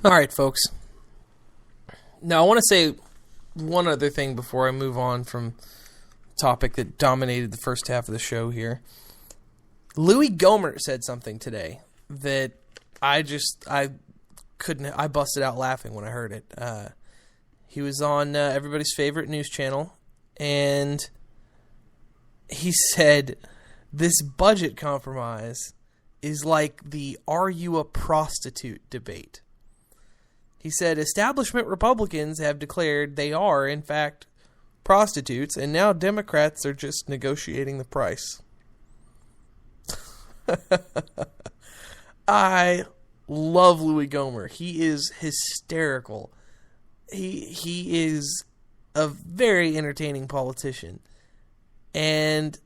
All right, folks. Now, I want to say one other thing before I move on from the topic that dominated the first half of the show here. Louis Gohmert said something today that I busted out laughing when I heard it. He was on everybody's favorite news channel, and he said this budget compromise is like the "are you a prostitute" debate. He said establishment Republicans have declared they are, in fact, prostitutes, and now Democrats are just negotiating the price. I love Louis Gohmert. He is hysterical. He is a very entertaining politician. And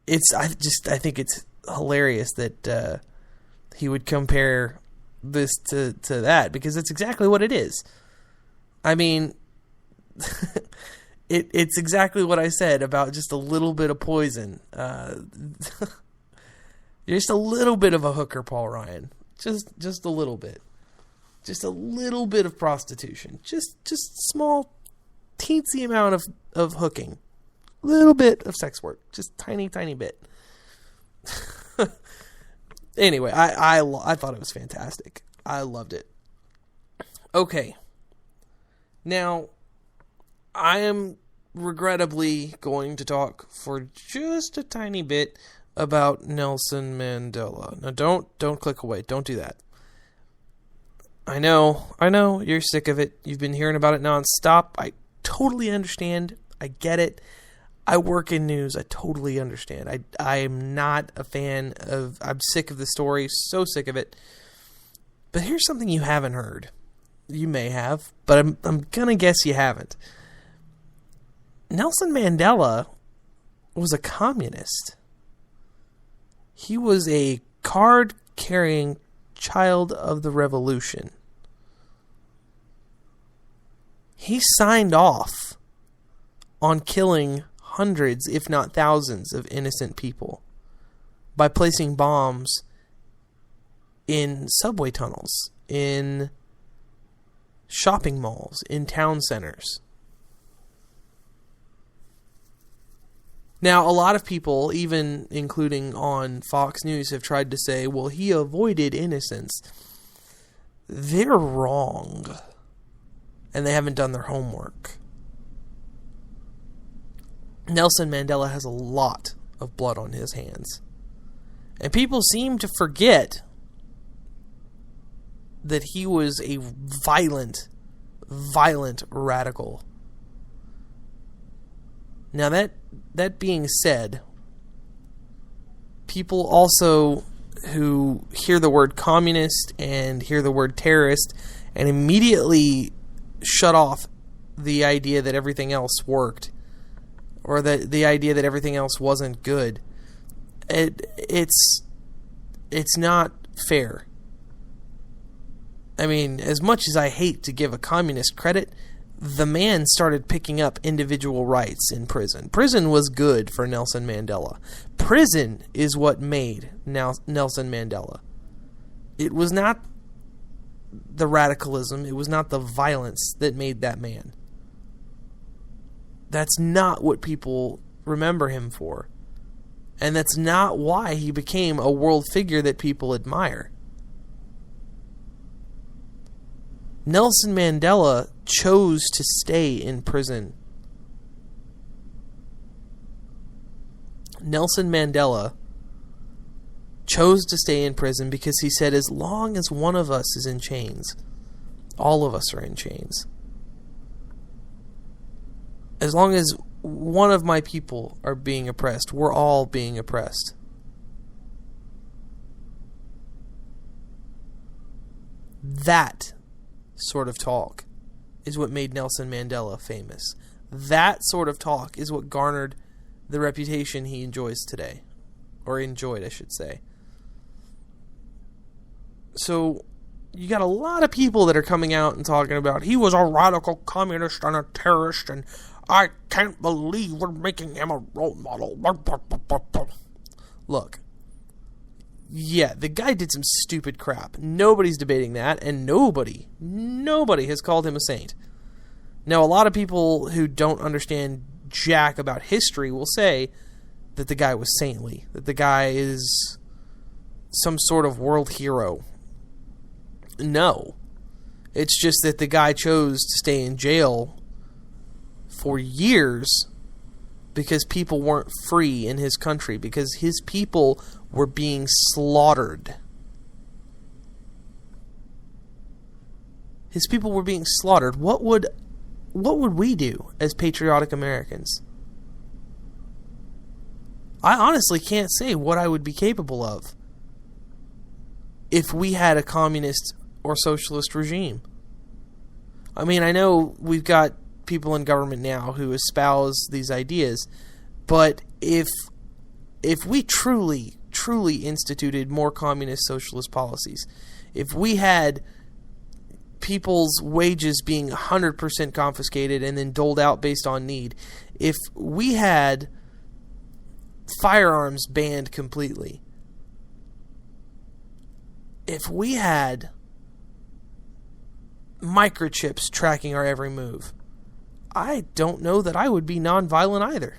I think it's hilarious that he would compare this to that, because it's exactly what it is. I mean, it's exactly what I said about just a little bit of poison. Just a little bit of a hooker, Paul Ryan. Just a little bit. Just a little bit of prostitution. Just small, teensy amount of hooking. Little bit of sex work. Just tiny bit. Anyway, I thought it was fantastic. I loved it. Okay. Now, I am regrettably going to talk for just a tiny bit about Nelson Mandela. Now, don't click away. Don't do that. I know, you're sick of it. You've been hearing about it nonstop. I totally understand. I get it. I work in news. I totally understand. I am not a fan of... I'm sick of the story. So sick of it. But here's something you haven't heard. You may have, but I'm going to guess you haven't. Nelson Mandela was a communist. He was a card-carrying child of the revolution. He signed off on killing hundreds, if not thousands, of innocent people by placing bombs in subway tunnels, in shopping malls, in town centers. Now, a lot of people, even including on Fox News, have tried to say, well, he avoided innocence. They're wrong. And they haven't done their homework. Nelson Mandela has a lot of blood on his hands. And people seem to forget that he was a violent radical. Now, that being said, people also who hear the word communist and hear the word terrorist and immediately shut off the idea that everything else worked, or the idea that everything else wasn't good. It's not fair. I mean, as much as I hate to give a communist credit, the man started picking up individual rights in prison. Prison was good for Nelson Mandela. Prison is what made Nelson Mandela. It was not the radicalism, it was not the violence that made that man. That's not what people remember him for. And that's not why he became a world figure that people admire. Nelson Mandela chose to stay in prison. Nelson Mandela chose to stay in prison because he said, as long as one of us is in chains, all of us are in chains. As long as one of my people are being oppressed, we're all being oppressed. That sort of talk is what made Nelson Mandela famous. That sort of talk is what garnered the reputation he enjoys today. Or enjoyed, I should say. So, you got a lot of people that are coming out and talking about, he was a radical communist and a terrorist, and I can't believe we're making him a role model. Look, yeah, the guy did some stupid crap. Nobody's debating that, and nobody has called him a saint. Now, a lot of people who don't understand jack about history will say that the guy was saintly, that the guy is some sort of world hero. No. It's just that the guy chose to stay in jail for years because people weren't free in his country, because his people were being slaughtered. His people were being slaughtered. What would we do as patriotic Americans? I honestly can't say what I would be capable of if we had a communist or socialist regime. I mean, I know we've got people in government now who espouse these ideas, but if we truly instituted more communist socialist policies, if we had people's wages being 100% confiscated and then doled out based on need, if we had firearms banned completely, if we had microchips tracking our every move, I don't know that I would be nonviolent either.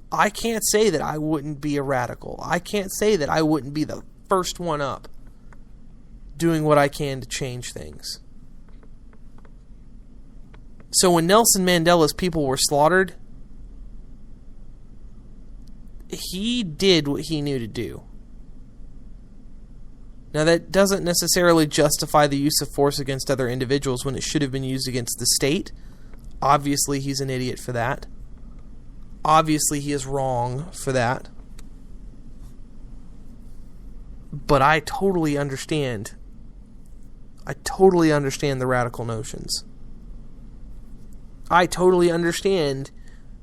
I can't say that I wouldn't be a radical. I can't say that I wouldn't be the first one up doing what I can to change things. So when Nelson Mandela's people were slaughtered, he did what he knew to do. Now, that doesn't necessarily justify the use of force against other individuals when it should have been used against the state. Obviously, he's an idiot for that. Obviously, he is wrong for that. But I totally understand. I totally understand the radical notions. I totally understand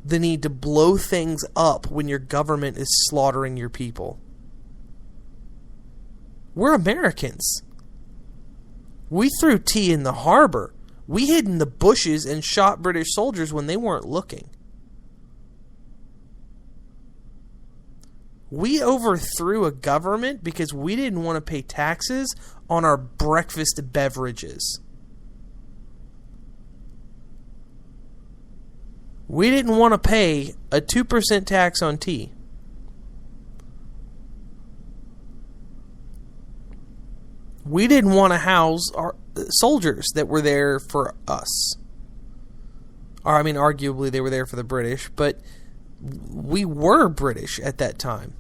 the need to blow things up when your government is slaughtering your people. We're Americans. We threw tea in the harbor. We hid in the bushes and shot British soldiers when they weren't looking. We overthrew a government because we didn't want to pay taxes on our breakfast beverages. We didn't want to pay a 2% tax on tea. We didn't want to house our soldiers that were there for us. Or, I mean, arguably they were there for the British, but we were British at that time.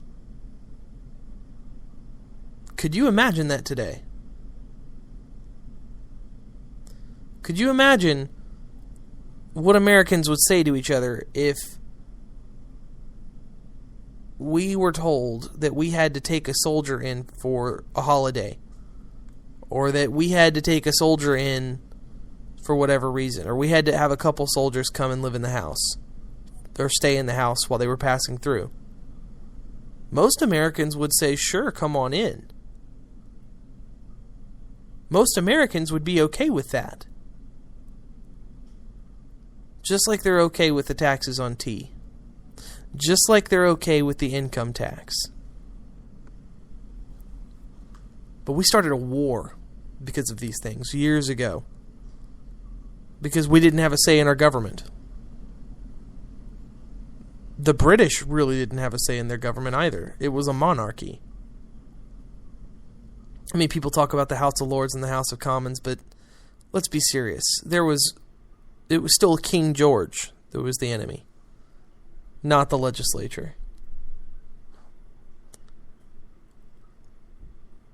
Could you imagine that today? Could you imagine what Americans would say to each other if we were told that we had to take a soldier in for a holiday? Or that we had to take a soldier in for whatever reason. Or we had to have a couple soldiers come and live in the house. Or stay in the house while they were passing through. Most Americans would say, sure, come on in. Most Americans would be okay with that. Just like they're okay with the taxes on tea. Just like they're okay with the income tax. But we started a war because of these things years ago. Because we didn't have a say in our government. The British really didn't have a say in their government either. It was a monarchy. I mean, people talk about the House of Lords and the House of Commons, but let's be serious. It was still King George that was the enemy, not the legislature.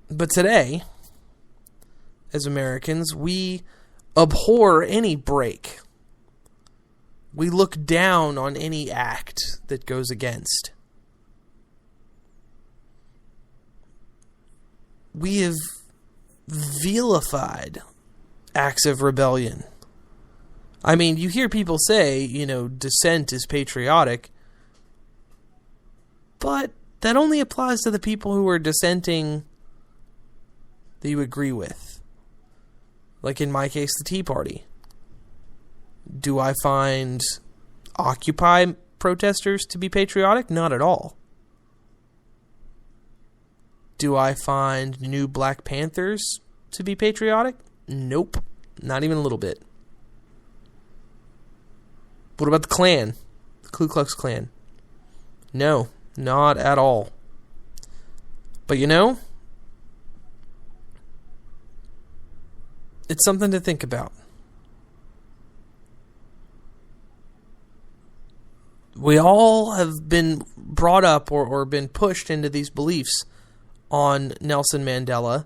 But today, as Americans, we abhor any break. We look down on any act that goes against. We have vilified acts of rebellion. I mean, you hear people say, dissent is patriotic, but that only applies to the people who are dissenting that you agree with. Like in my case, the Tea Party. Do I find Occupy protesters to be patriotic? Not at all. Do I find new Black Panthers to be patriotic? Nope. Not even a little bit. What about the Klan? The Ku Klux Klan? No, not at all. But you know, it's something to think about. We all have been brought up or been pushed into these beliefs on Nelson Mandela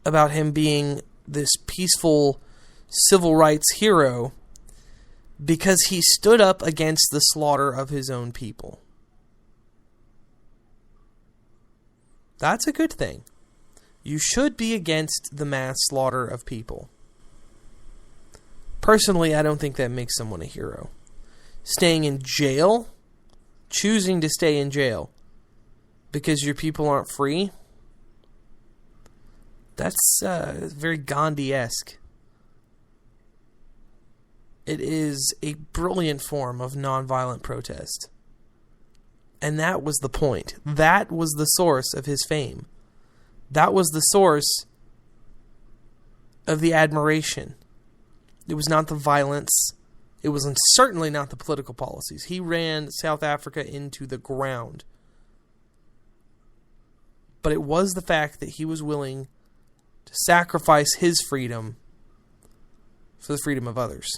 about him being this peaceful civil rights hero because he stood up against the slaughter of his own people. That's a good thing. You should be against the mass slaughter of people. Personally, I don't think that makes someone a hero. Staying in jail, choosing to stay in jail because your people aren't free, that's very Gandhi-esque. It is a brilliant form of nonviolent protest. And that was the point. That was the source of his fame. That was the source of the admiration. It was not the violence. It was certainly not the political policies. He ran South Africa into the ground. But it was the fact that he was willing to sacrifice his freedom for the freedom of others.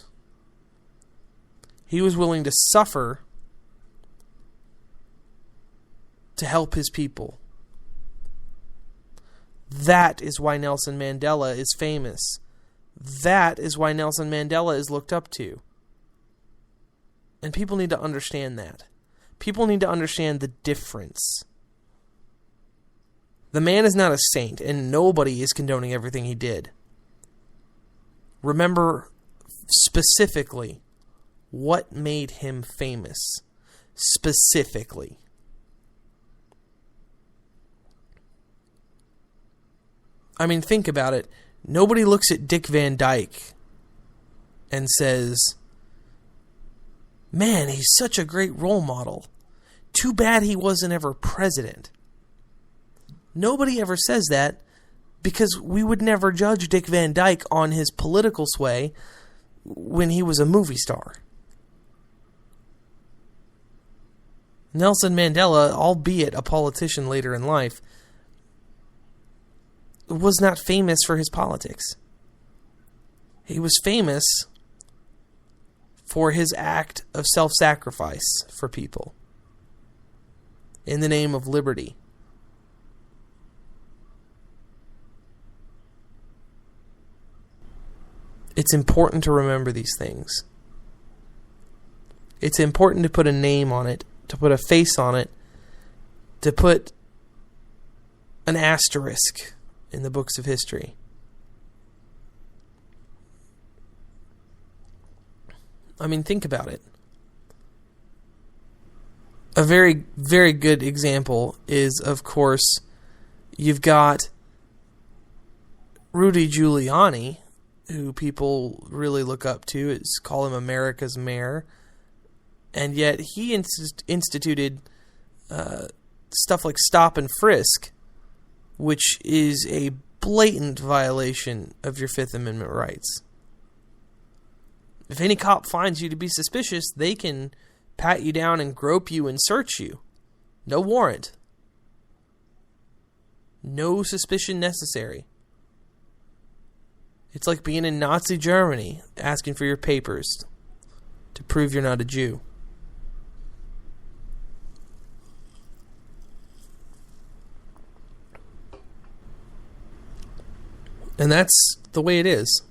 He was willing to suffer to help his people. That is why Nelson Mandela is famous. That is why Nelson Mandela is looked up to. And people need to understand that. People need to understand the difference. The man is not a saint, and nobody is condoning everything he did. Remember specifically what made him famous. Specifically. I mean, think about it. Nobody looks at Dick Van Dyke and says, man, he's such a great role model. Too bad he wasn't ever president. Nobody ever says that because we would never judge Dick Van Dyke on his political sway when he was a movie star. Nelson Mandela, albeit a politician later in life, was not famous for his politics. He was famous for his act of self-sacrifice for people in the name of liberty. It's important to remember these things. It's important to put a name on it, to put a face on it, to put an asterisk in the books of history. I mean, think about it. A very, very good example is, of course, you've got Rudy Giuliani, who people really look up to. It's call him America's mayor. And yet he instituted stuff like stop and frisk, which is a blatant violation of your Fifth Amendment rights. If any cop finds you to be suspicious, they can pat you down and grope you and search you. No warrant. No suspicion necessary. It's like being in Nazi Germany, asking for your papers to prove you're not a Jew. And that's the way it is.